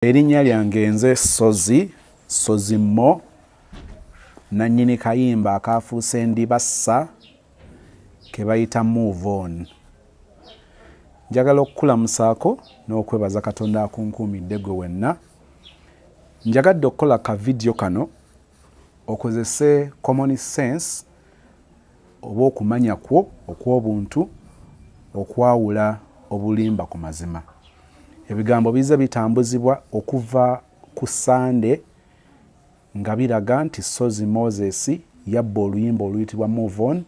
Erinnya lyange nze Ssozi Mo nannyini kayimba akaafuuse ndibassa ke bayita Move On. Njagala okukulamusaako n'okwebaza Katonda akunkuumidde gwe wenna. Njagadde okukola ka vidiyo kano okozese common sense oba okumanya kwo okw'obuntu okwawula obulimba ku mazima. Ebigambo biza bitambuzibwa okuva ku Sande nga biraga nti Ssozi Moses yabbye oluyimba oluyitibwa Move On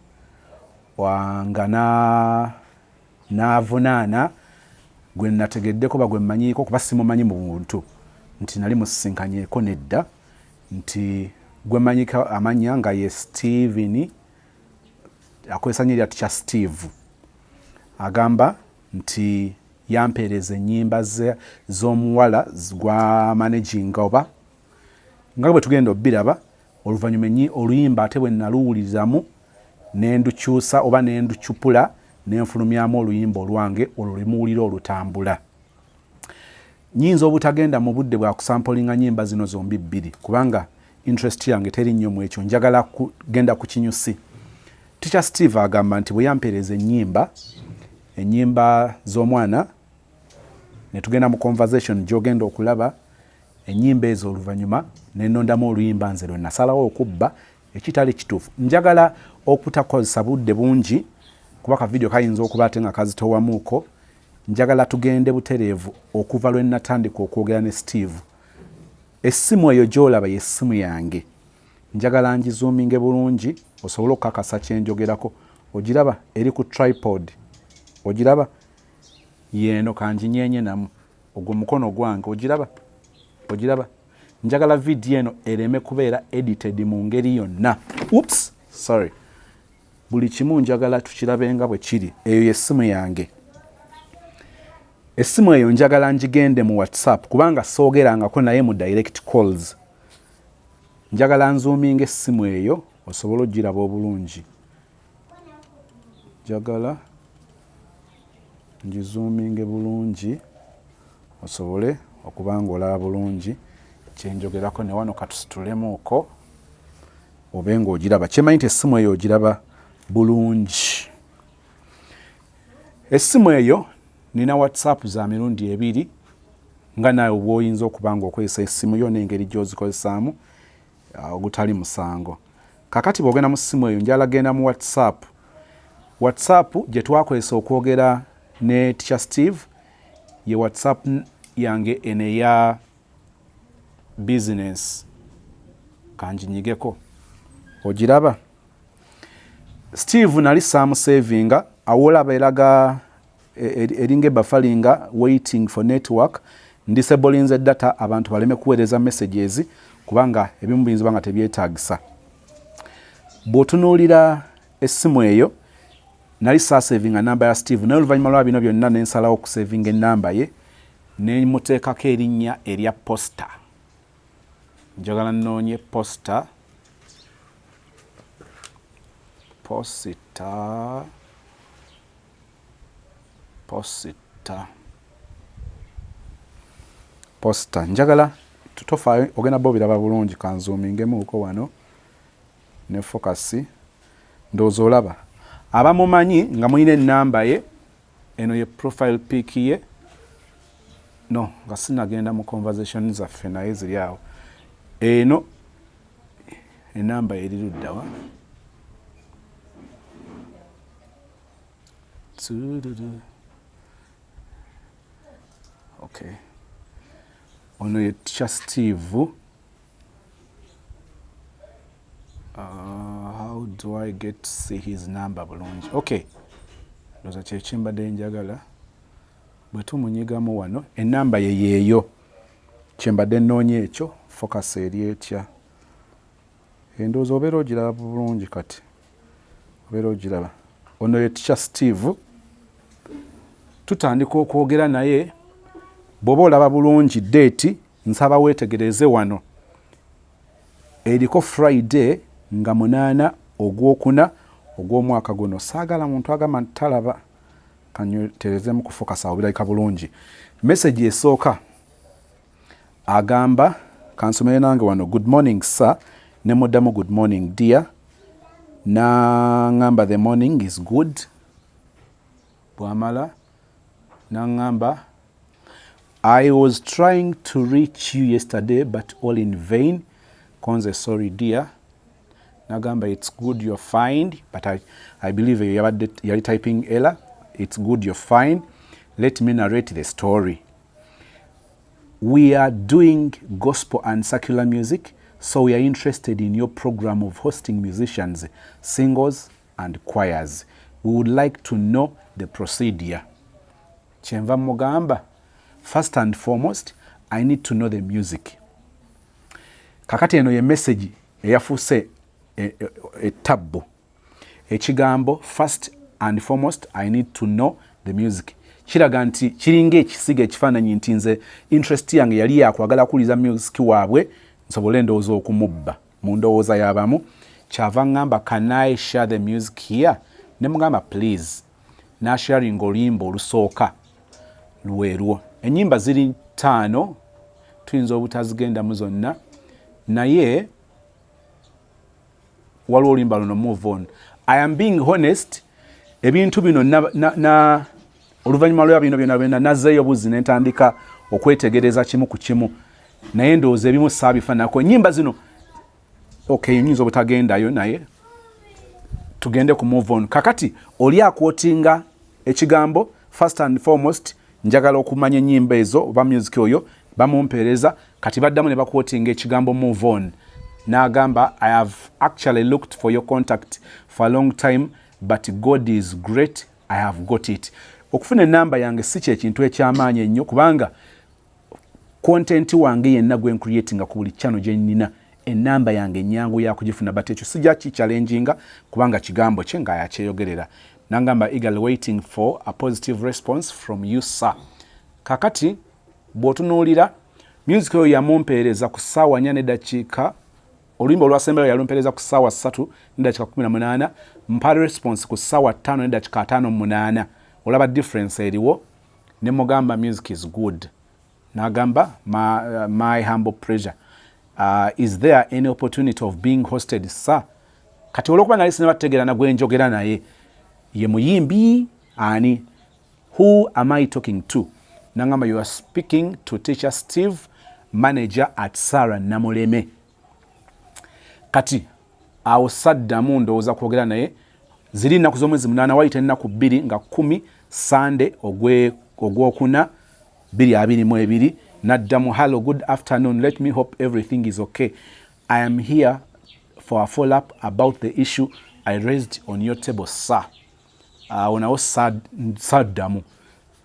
nga n'avunaana gwe nategeddeko ba gwe mmanyiiko kuba simumanyi mu buntu nti nali musisinkanyeeko nedda nti gwe mmanyiko amanya nga ye Steven akozesa nnyo erya Steve agamba nti yampeereza ennyimba z'omuwala gwa managinga oba nga bwe tugenda obbiraba oluvannyuma oluyimba ate bwe naluwuliramu ne ndukyusa oba ne ndukyupula ne nfulumyamu oluyimba olwange olwo lwe muwulira olutambula. Nnyinza obutagenda mu budde bwa kusampolinga nnyimba zino zombi bbiri kubanga interest yange teri nnyo mu ekyo, njagala kugenda ku kinyusi. Teacher Steve agamba nti bwe yampeereza ennyimba z'omwana ne tugenda mu conversation gy'ogenda okulaba ennyimba ezo oluvannyuma ne nnondamu oluyimba nze lwe nasalawo okubba ekitali kituufu. Njagala okutakozesa budde bungi kuba ka vidiyo kayinza okuba ate nga kazitowamuuko. Njagala tugende butereevu okuva lwe natandika okwogera ne Steve. Essimu eyo gy'olaba y'essimu yange. Njagala ngizuuminge bulungi osobole okukakasa kye njogerako. Ogiraba eri ku tripod. Ogiraba yeeno kanjinyeenye namu ogwo mukono gwange ogiraba. Njagala vidiyo eno ereme kubeera edited mu ngeri yonna. Buli kimu njagala tukirabenga bwe kiri. Eyo y'essimu yange. Essimu eyo njagala njigende mu WhatsApp kubanga soogerangako naye mu direct calls. Njagala nzuuminga essimu eyo osobole ogiraba obulungi. Njagala ngizuuminge bulungi osobole okuba ng'olaba bulungi kyenjogerako ne wano katusitulemuuko obe ng'ogiraba. Kyemanyi nti essimu eyo ogiraba bulungi. Essimu eyo nina WhatsApp za mirundi ebiri nga naawe bw'oyinza okuba ng'okozesa essimu yo n'engeri gy'ozikozesaamu ogutali musango. Kakati bw'ogenda mu ssimu eyo njala genda mu WhatsApp. WhatsApp gye twakozesa okwogera ne Teacher Steve ye WhatsApp yange eno eya business. Kanjinyigeko ogiraba. Steve nali saamusevinga awolaba eraga eringa ebbafalinga waiting for network. Ndisablinze data abantu baleme kuweereza messages kubanga ebimu biyinza nga tebyetaagisa. Bw'otunuulira essimu eyo nali saasevinga namba ya Steve naye oluvannyuma lwa bino byonna ne nsalawo okusevinga ennamba ye ne muteekako erinnya erya posta. Njagala nnoonye posta. Njagala tutofaayo ogenda bobiraba bulungi kanzuumingemuuko wano ne focus ndowooza olaba. Abamumanyi nga mulina ennamba ye eno ye profile pic ye nga sinagenda mu conversation zaffe naye ziri awo. Eno ennamba eri luddawa? Okay. Ono ye Teacher Steve. How do I get to see his number bulungi? Okay. Loza kyekimbadde njagala. Bwe tumunyigamu wano ennamba ye yeeyo. Kyembadde nnoonye ekyo focus eri etya. Endowooza obeera ogiraba bulungi kati. Obeera ogiraba. Ono ye Teacher Steve. Tutandika okwogera naye bw'oba olaba bulungi date nsaba weetegereze wano. Eriko Friday nga 8 Ogwokuna ogw'omwaka guno. Saagala muntu agamba nti talaba. Kanyoterezemu kufokasa awo birabika bulungi. Message esooka agamba kansomere nange wano, good morning sir, ne muddamu good morning dear, n'angamba the morning is good, bwamala n'angamba I was trying to reach you yesterday but all in vain, konze sorry dear, n'agamba it's good you're fine, but I believe you're typing error, it's good you're fine, let me narrate the story. We are doing gospel and secular music, so we are interested in your program of hosting musicians, singers and choirs. We would like to know the procedure. Kyenva mugamba, first and foremost, I need to know the music. Kakati eno ye message eyafuuse ettabbo. Ekigambo first and foremost, I need to know the music. Kiraga nti kiringa ekisiga ekifaananyi nti nze interest yange yali yakwagala kuwuliza music waabwe nsobole endowooza okumubba mu ndowooza y'abamu. Kyava ngamba can I share the music here? Ne mugamba please. N'asharinga oluyimba olusooka lwerwo. Ennyimba ziri 5, tuyinza obutazigendamu zonna, naye waliwo oluyimba luno move on. I am being honest, ebintu bino na oluvannyuma lwa bino byonna nazzeeyo buzi ne ntandika okwetegereza kimu ku kimu, naye ndowooza ebimu saabifanako. Ennyimba zino okay, nyinza obutagendayo naye tugende ku move on. Kakati oli akwotinga ekigambo first and foremost, njagala okumanya ennyimba ezo oba music oyo bamumpeereza, kati baddamu ne bakwotinga ekigambo move on. N'agamba I have actually looked for your contact for a long time but God is great, I have got it. Okufuna enamba yange si kyekintu ekyamaanyi ennyo, kubanga content wange yenna gwe creatinga ku buli channel gye nnina, enamba yange nnyangu ya kugifuna, but ekyo sijja kichallenginga kubanga kigambo kye nga yakyeyogerera. N'agamba eagerly waiting for a positive response from you sir. Kakati bw'otunuulira music oyo yamumpeereza ku ssaawa 4 n'eddakiika, oluyimba olwasembayo yalumpeereza ku ssaawa 3 n'eddakiika 18, mpa response ku ssaawa 5 n'eddakiika 58. Olaba difference eriwo. Ne mugamba music is good. N'agamba my humble pleasure. Is there any opportunity of being hosted sir? Kati olwokuba nali sinnabategeera na gwe njogera naye ye muyimbi ani, who am I talking to? N'agamba you are speaking to teacher Steve, manager at Sarah Namuleme. Kati awo saddamu ndowooza kwogera naye. Ziri nnaku z'omwezi 8 wayita ennaku 2 nga 10 Sunday ogwokuna 2022. N'addamu hello good afternoon, let me hope everything is okay. I am here for a follow up about the issue I raised on your table sir. Nawo saddamu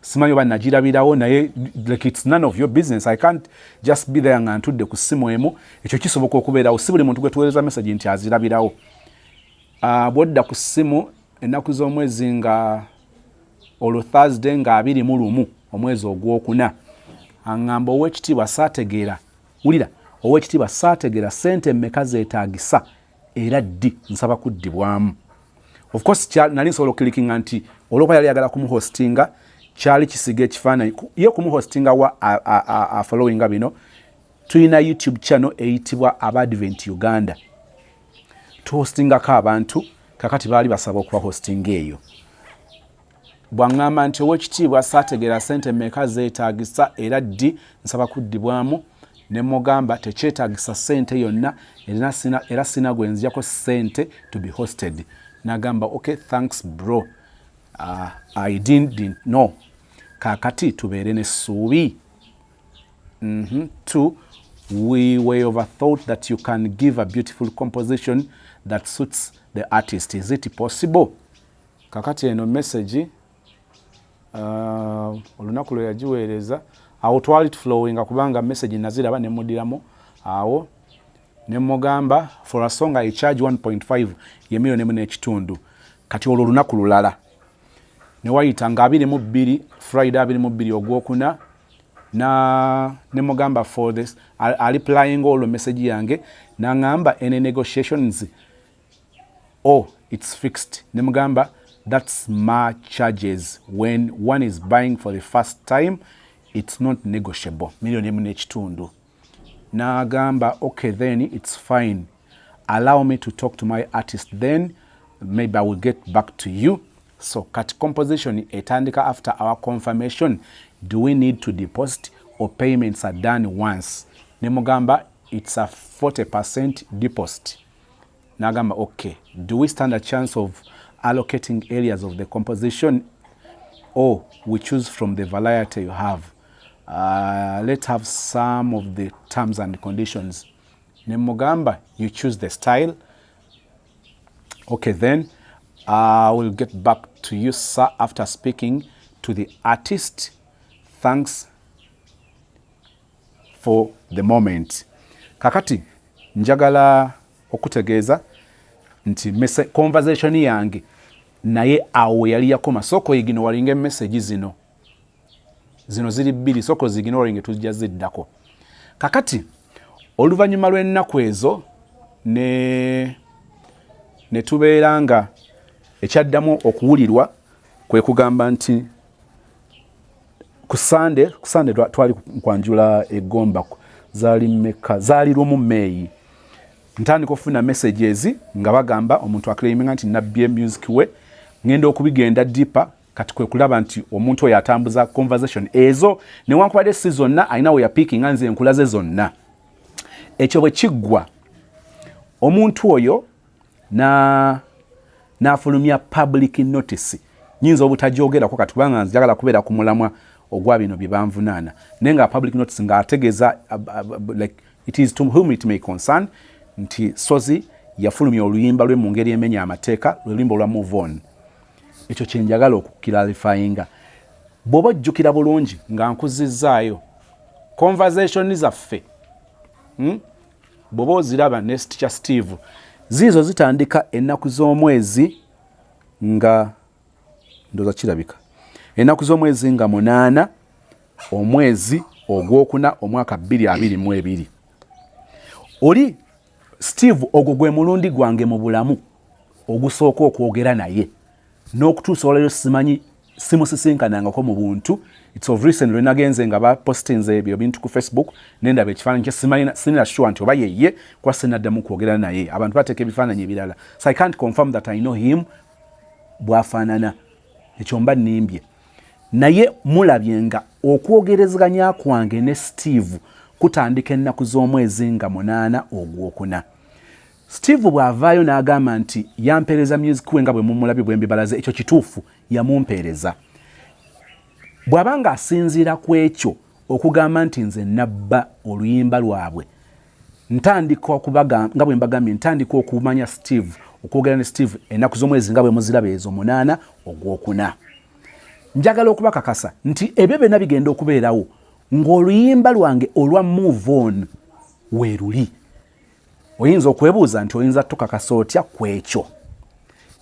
simanyi oba nagirabirawo naye like it's none of your business. I can't just be there nga ntudde ku ssimu emu. Ekyo kisoboka okubeerawo, si buli muntu gwe tuweereza message nti azirabirawo. Bwodda ku ssimu ennaku z'omwezi nga olwo Thursday nga 21 omwezi ogwokuna, aŋŋamba ow'ekitiibwa saategeera, wulira, ow'ekitiibwa saategeera ssente mmeka zeetaagisa era ddi nsaba kuddibwamu. Of course nali nsobola okukilikinga nti olwokuba yali yagala kumuhostinga kyali kisiga ekifaananyi ye kumuhostinga wa followinga bino. Tulina YouTube channel eyitibwa Abadvent Uganda, tuhostingako abantu, kakati baali basaba okuba hostinga eyo. Bw'aŋŋamba nti ow'ekitiibwa saategeera ssente mmeka zeetaagisa era ddi nsaba kuddibwamu, ne mugamba tekyetaagisa ssente yonna era sina gwe nzijako ssente to be hosted. N'agamba okay thanks bro, I didn't know. Kakati tubeere n'essuubi. 2, we were overthought that you can give a beautiful composition that suits the artist. Is it possible? Kakati eno message olunaku lwe yagiweereza awo twali tuflowinga kubanga message naziraba ne mudiramu awo ne mugamba for a song I charge 1.5 ye $1.5. Kati olwo lunaku lulala ne wayita nga 22 Friday 22 ogwokuna ne mugamba for this replying all message yange n'aŋŋamba any negotiations. It's fixed. Ne mugamba that's my charges when one is buying for the first time, it's not negotiable. $1.5 million. n'agamba okay then it's fine, allow me to talk to my artist, then maybe I will get back to you. So kati composition etandika after our confirmation, do we need to deposit or payments are done once? Nemugamba it's a 40% deposit. Nagamba okay, do we stand a chance of allocating areas of the composition, or we choose from the variety you have? Let's have some of the terms and conditions. Nemugamba, you choose the style. Okay, then I will get back to you, sir, after speaking to the artist. Thanks for the moment. Kakati njagala okutegeeza nti conversation yange naye awo yali yakoma, soko ignoringe message zino ziri bbiri, soko zignoringe tujja ziddako. Kakati oluvannyuma lw'ennaku ezo ne tubeera nga ekyaddamu okuwulirwa kwe kugamba nti ku Sunday twali kwanjula eggomba, zaali lumu May. Ntandika okufuna messages nga bagamba omuntu aclaiminga nti Yabbye music we ngenda okubigenda deeper, kati kwe kulaba nti omuntu oyo atambuza conversation ezo newankubadde si zonna alina we yapickinga, nze nkulaze zonna. Ekyo bwe kiggwa omuntu oyo n'afulumya public notice, nyinza obutajogera ko kati kubanga njagala kubeera ku mulamwa ogwa bino bye banvunaana, naye nga public notice nga ategeeza like it is to whom it may concern nti Ssozi yafulumya oluyimba lwe mu ngeri emenya amateeka, oluyimba olwa Move On. Ekyo kye njagala okukiralifyinga. Bw'oba ojjukira bulungi nga nkuzizzaayo conversation zaffe, bw'oba oziraba ne Teacher Steve, ziizo zitandika ennaku z'omwezi nga ndoza kirabika ennaku z'omwezi nga 8 omwezi ogwokuna omwaka 2022. Oli Steve ogwo gwe mulundi gwange mu bulamu ogusooka okwogera naye n'okutuusa olero simanyi simusisinkanangako mu buntu. It's of recent lwe nagenze nga bapostinze ebyo bintu ku Facebook nendaba ekifaananyi kye sinina sure nti oba yeye kwa sinaddamu kwogera naye, abantu bateeka ebifaananyi ebirala, so I can't confirm that I know him bwafaanana, ekyo mba nnimbye. Naye mulabye nga okwogerezeganya kwange ne Steve kutandika ennaku z'omwezi nga 8 ogwokuna. Steve bw'avaayo n'agamba nti yampeereza music we nga bwe mumulabye bwe mbibalaze, ekyo kituufu, yamumpeereza. Bw'aba nga asinziira ku ekyo okugamba nti nze nabba oluyimba lwabwe, ntandika okubaga nga bwe mbagambye, ntandika okumanya Steve, okwogera ne Steve ennaku z'omwezi nga bwe muziraba ezo 8 ogwokuna. Njagala okubakakasa nti ebyo byonna bigenda okubeerawo ng'oluyimba lwange olwa Move On weeruli. Oyinza okwebuuza nti oyinza tukakasa otya ku ekyo.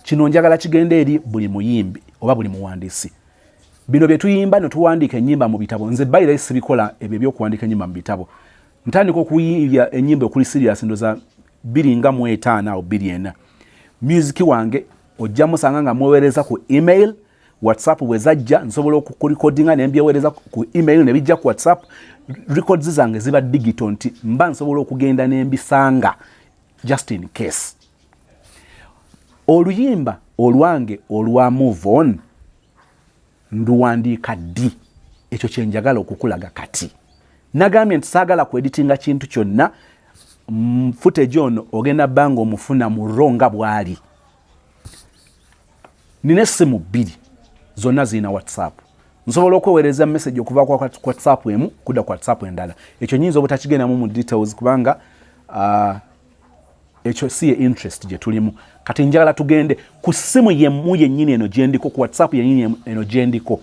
Kino njagala kigenda eri buli muyimbi oba buli muwandiisi. Bino bye tuyimba ne tuwandiika ennyimba mu bitabo, nze bayira sibikola ebyo by'okuwandiika ennyimba mu bitabo. Ntandika okuyimbya ennyimba okuli serious ndoza 2.5 awo 2.4. Music wange ojja musanga nga mwewereza ku email, WhatsApp bwe zajja nsobola okurecordinga ne mbyewereza ku email ne bijja ku WhatsApp. Records zange ziba digital nti mba nsobola okugenda ne mbisanga just in case. Oluyimba olwange olwa Move On nduwandiika ddi, ekyo kye njagala okukulaga kati. Nagambye nti saagala ku editinga kintu kyonna, footage ono ogenda bbanga omufuna mu ronga bwali. Nina essimu 2 zonna zina WhatsApp. Nsobola okwewereza message okuva kwa WhatsApp emu kudda ku WhatsApp endala. Ekyo nyinza obutakigendamu mu details kubanga ekyo si interest gye tulimu. Kati njagala tugende ku ssimu yemu yennyini eno gyendiko, ku WhatsApp yennyini eno gyendiko.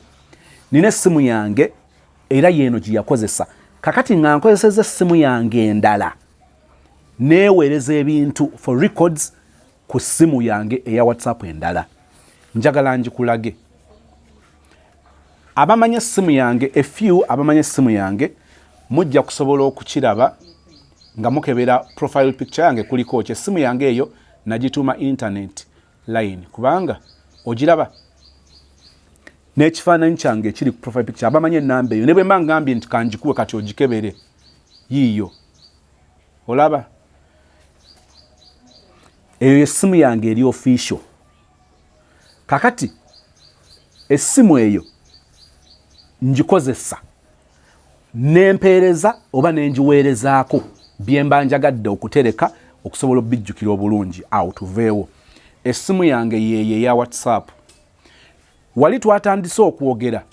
Nina essimu yange era yeno gye yakozesa. Kakati nga nkozeseza essimu yange endala neewereza ebintu for records ku ssimu yange eya WhatsApp endala. Njagala njikulage. Abamanya essimu yange, a few abamanya essimu yange mujja kusobola okukiraba nga mukebera profile picture yange kuliko kye. Essimu yange eyo nagituuma internet line kubanga ogiraba n'ekifaananyi kyange ekiri ku profile picture. Abamanya ennamba eyo ne bwe mba ngambye nti kanjikuwe kati ogikebere yiiyo olaba eyo essimu yange eri official kakati essimu eyo ngikozesa nempeereza oba nenjiweerezaako byemba njagadde okutereka okusobola obijjukira obulungi awo tuveewo. Essimu yange yeeyo eya WhatsApp. Wali twatandise okwogera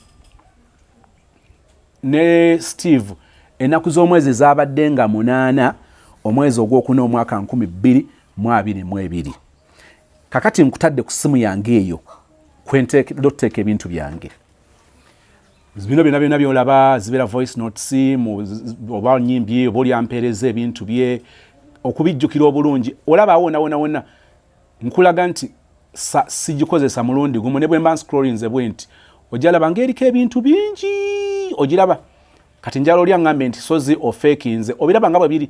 ne Steve ennaku z'omwezi zaabadde nga 8 omwezi ogwokuna omwaka 2022. Kakati nkutadde ku ssimu yange eyo kwenteekedde okuteeka ebintu byange. Bino byonna byolaba zibeera voice notes oba nnyimbi oba olyampeereza ebintu bye okubijjukira obulungi. Olaba wonna nkulaga nti sigikozesa mulundi gumu ne bwe mba scrollinze bwe nti ojalaba ng'eriko ebintu bingi ogiraba kati njala oli aŋŋambe nti Ssozi ofeekinze obiraba nga bwe biri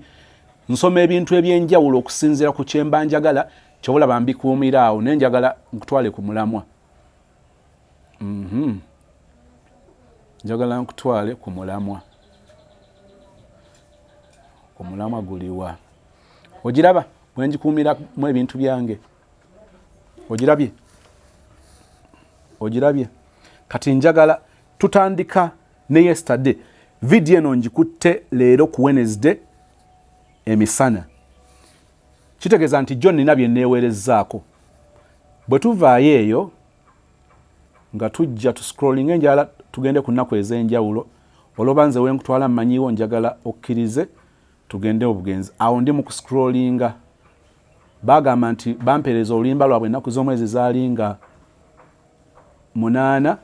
nsoma ebintu ebyenjawulo okusinziira ku kyemba njagala kyobulaba mbikuumira awo naye njagala nkutwale ku mulamwa. Njagala nkutwale ku mulamwa. Ku mulamwa guliwa ogiraba bwe njikuumiramu ebintu byange ogirabye kati njagala tutandika ne yesterday. Video eno ngikutte leero ku Wednesday emisana. Kitegeeza nti John nina bye neeweerezzaako. Bwe tuvaayo eyo nga tujja scrolling enjala tugende ku nnaku ez'enjawulo olwoba nze wenkutwala mmanyiwo njagala okkirize tugende obugenzi. Awo ndi mu kuscrollinga bagamba nti bampeereza oluyimba lwabwe ennaku z'omwezi zaalinga 8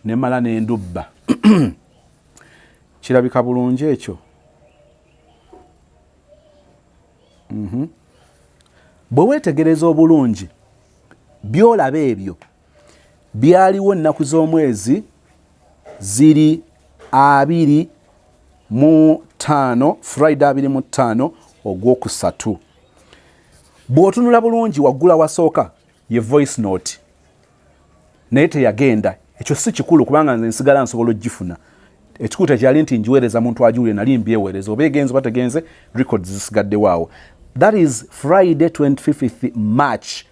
ne mala n'endubba. Kirabika bulungi ekyo. Bwe weetegereza obulungi byolaba ebyo byaliwo ennaku z'omwezi ziri 25 Friday 25 ogwokusatu. Bw'otunula bulungi waggula wasooka ye voice note naye teyagenda. Ekyo si kikulu kubanga nze nsigala nsobola ogifuna. Ekikulu tekyali nti njiweereza muntu agiwulire nali mbyeweereza oba egenze bategenze records zisigadde waawo. That is Friday 25th March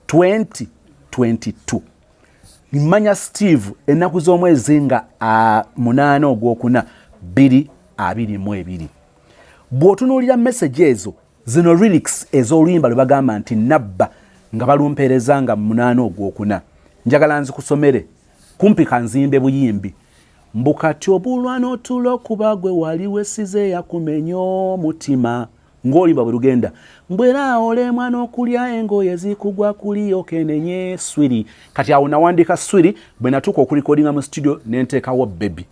2022. Mmanya Steve ennaku z'omwezi nga 8 ogwokuna 2022. Bw'otunuulira message ezo zino lyrics ez'oluyimba lwe bagamba nti nabba nga balumpeereza nga 8 ogwokuna. Njagala nzikusomere kumpi kanzimbe buyimbi. Mbukati obulwa n'otulo kuba gwe wali wesize yakumenya omutima. Ng'oluyimba bwe lugenda. Mbwera olemwa n'okulya engoye zikugwa kuli okenenye swiri. Kati awo nawandika swiri bwe natuuka okulikodinga mu studio ne nteekawo baby.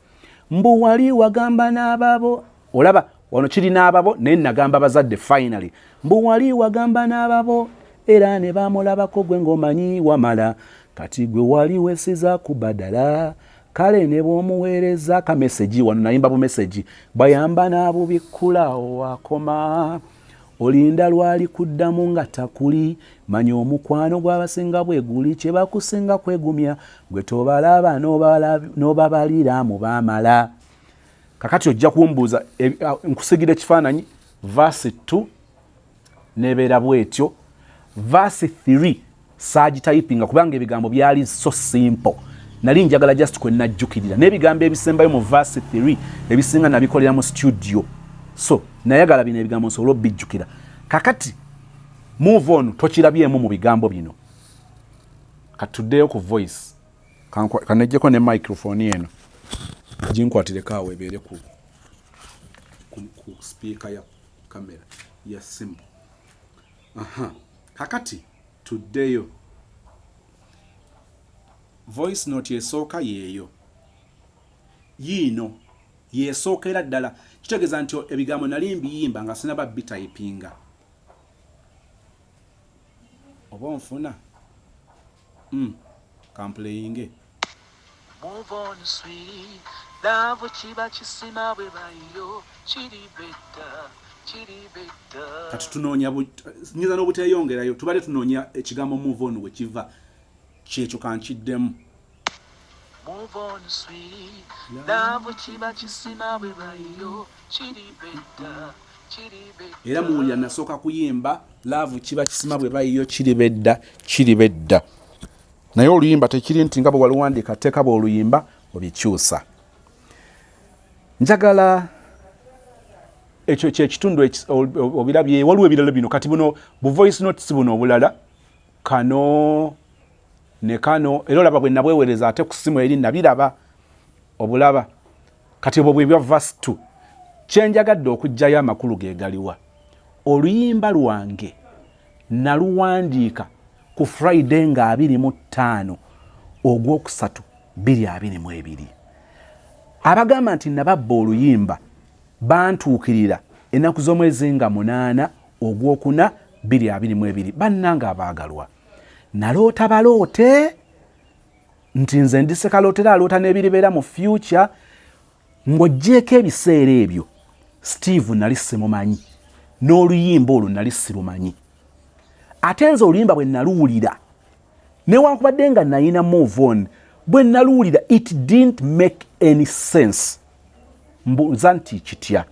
Mbu wali wagamba n'ababo olaba wano kiri n'ababo naye nagamba bazadde finally. Mbu wali wagamba n'ababo era ne bamulabako gwe ng'omanyi wamala. Kati gwe wali wesiza kubadala kale ne bw'omuweereza ka message wano nayimba bu message bayamba n'abubikkula wakoma olinda lwali kuddamu nga takuli manya omukwano gw'abasinga bwe guli kye bakusinga kwegumya gwe tobalaba n'obabalira mu baamala. Kakati ojja kumbuuza nkusigira ekifaananyi verse 2 nebeera bwetyo. Verse 3 saagitayipinga kubanga ebigambo byali so simple. Nali njagala just kwe najjukirira n'ebigambo ebisembayo mu verse 3 ebisinga nabikolera mu studio. So nayagala bino ebigambo nsobola obijjukira. Kakati move on tokirabyemu mu bigambo bino. Katuddeyo ku voice kanejjeko ne microphone eno ginkwatireko awo ebeere ku speaker ya kamera ya simu. Kakati tuddeyo voice note yesooka yeeyo yiino yesookera ddala. Kitegeeza nti ebigambo nali mbiyimba nga sinaba bitayipinga. Oba onfuna kamplayinge move on sweet love chiba chisima bwe bayo chiri beta kati tunoonya nyiza n'obuteeyongerayo tubale tunoonya ekigambo move on we kiva kyekyo kankiddemu. Move on sweet love chiba chisima bwe bayo chiri beta era muwulira nasooka kuyimba laavu kiba kisima bwe bayiyo kiri bedda naye oluyimba tekiri nti nga bwe waluwandiika teeka bwe oluyimba obikyusa. Njagala ekyo kyekitundu obirabye waliwo ebirala bino kati buno bu voice notes buno obulala kano ne kano era olaba bwe nabwewereza ate ku ssimu eri nabiraba obulaba kati obwo bwe bya verse 2 kyenjagadde okugjayo amakulu gegaliwa. Oluyimba lwange naluwandiika ku Friday nga 25 Ogwokusatu 2022. Abagamba nti nababba oluyimba bantuukirira ennaku z'omwezi nga 8 Ogwokuna 2022. Bannanga abaagalwa naloota baloote nti nze ndisekalootera aloota n'ebiribeera mu future ng'oggyeko ebiseera ebyo Steve nali simumanyi n'oluyimba olwo nali sirumanyi. Ate nze oluyimba bwe naluwulira newankubadde nga nayina move on bwe naluwulira it didn't make any sense. Mbuuza nti kitya.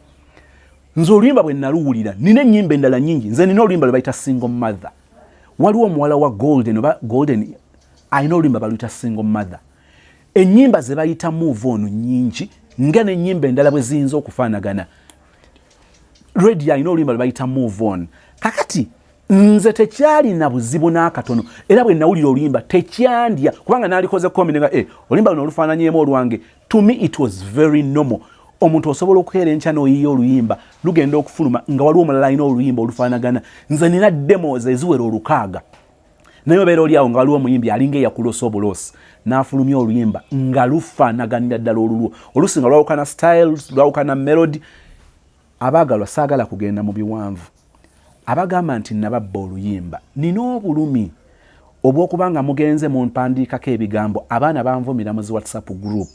Nze oluyimba bwe naluwulira nina ennyimba endala nnyingi. Nze nina oluyimba lwe bayita single mother. Waliwo omuwala wa Golden oba Golden ayina oluyimba baluyita single mother. Ennyimba ze bayita move on nnyingi nga n'ennyimba endala bwe ziyinza okufaanagana. Radio ayina oluyimba lwe bayita move on. Kakati nze tekyali na buzibu n'akatono era bwe nawulira oluyimba tekyandya kubanga naalikoze comment nga oluyimba luno olufaananyeemu olwange. To me it was very normal. Omuntu osobola okukeera enkya n'oyiya oluyimba lugenda okufuluma nga waliwo omulala alina oluyimba olufaanagana. Nze nina demos eziwera 600 naye obeera oli awo nga waliwo omuyimbi alinga eyakulosa obulosi n'afulumya oluyimba nga lufaanaganira ddala olulwo olusi nga lwawukana styles lwawukana melody. Abaagalwa saagala kugenda mu biwanvu. Abagamba nti nababba oluyimba nina obulumi obw'okubanga mugenze mu mpandiikako ebigambo abaana banvumira mu zi WhatsApp group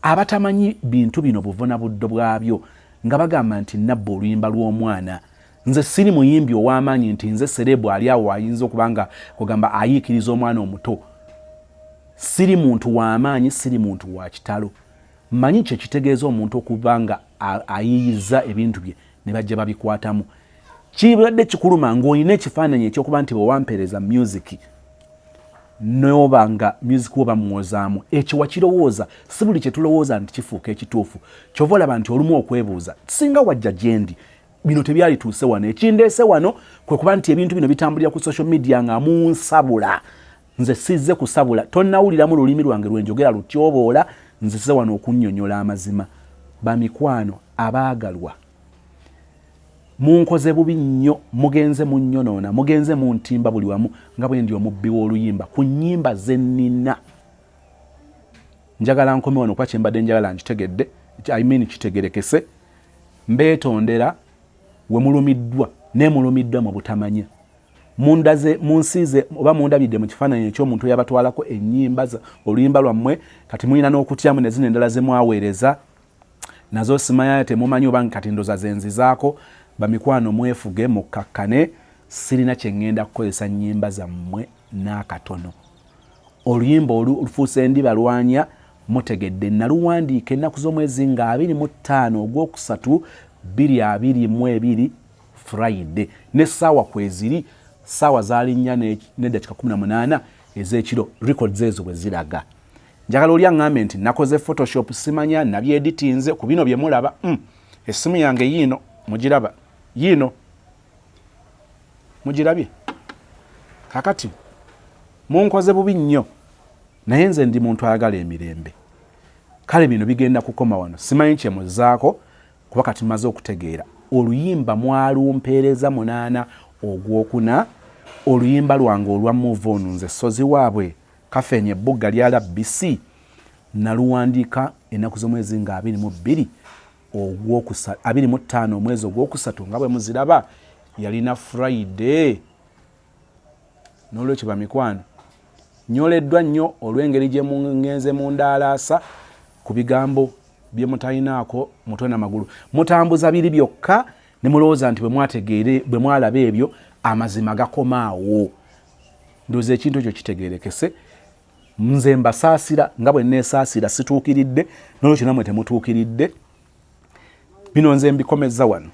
abatamanyi bintu bino buvuna buddo bwabyo nga bagamba nti nabba oluyimba lw'omwana. Nze siri muyimbi ow'amaanyi nti nze serebu ali awo ayinza okubanga kugamba ayiikiriza omwana omuto. Siri muntu w'amaanyi, siri muntu wa kitalo. Manyi kye kitegeeza omuntu okubanga ayiyiza ebintu bye ne bajja babikwatamu. Kibadde kikuluma ng'olina ekifaananyi ekyokuba nti bwe wampeereza music n'oba nga music oba muwozaamu ekyo wakirowooza si buli kye tulowooza nti kifuuka ekituufu. Kyova olaba nti olumu okwebuuza singa wajja gye ndi bino tebyalituuse wano. Ekindeese wano kwe kuba nti ebintu bino bitambulira ku social media nga munsabula. Nze sizze kusabula. Tonnawuliramu lulimi lwange lwe njogera lutyoboola. Nze sizze wano okunnyonnyola amazima. Bamikwano abaagalwa munkoze bubi nnyo mugenze munnyonoona mugenze muntimba buli wamu nga bwe ndi omubbi w'oluyimba ku nnyimba ze nnina. Njagala nkome wano kuba kyembadde njagala nkitegedde kitegerekese. Mbeetondera we mulumiddwa ne mulumiddwa mu butamanya. Munsiize oba mundabidde mu kifaananyi eky'omuntu yabatwalako ennyimba oluyimba lwammwe kati mulina n'okutyamu ne zino endala ze mwaweereza nazo simanya temumanyi oba kati ndoza zenzizaako. Bamikwano mwefuge mukakkane sirina kye ŋŋenda kukozesa nnyimba zammwe n'akatono. Oluyimba olufuuse ndibalwanya mutegedde naluwandiika ennaku z'omwezi nga 25 Ogwokusatu 2022 Friday n'essaawa kweziri ssaawa zaali 4 n'eddakiika 18 ez'ekiro records ezo bwe ziraga. Njagala oli aŋŋambe nti nakoze Photoshop simanya nabyeditinze ku bino bye mulaba. Essimu yange yiino mugiraba yiino mugirabye kakati munkoze bubi nnyo naye nze ndi muntu ayagala emirembe. Kale bino bigenda kukoma wano simanyi kye muzzaako kuba kati maze okutegeera. Oluyimba mwalumpeereza 8 Ogwokuna oluyimba lwange olwa move on nze Ssozi waabwe kafenye ebbugga lya LBC naluwandiika ennaku z'omwezi nga 22 Ogwokusatu 25 omwezi Ogwokusatu nga bwe muziraba yalina Friday. N'olwekyo bamikwano nyoleddwa nnyo olw'engeri gye mungenze mundaalaasa ku bigambo bye mutalinaako mutwe n'amagulu. Mutambuza biri byokka ne mulowooza nti bwe mwalaba ebyo amazima gakomaawo. Ndowooza ekintu ekyo kitegeerekese. Nze mbasaasira nga bwe neesaasira situukiridde n'olwekyo nammwe temutuukiridde. Bino nze mbikomezza wano.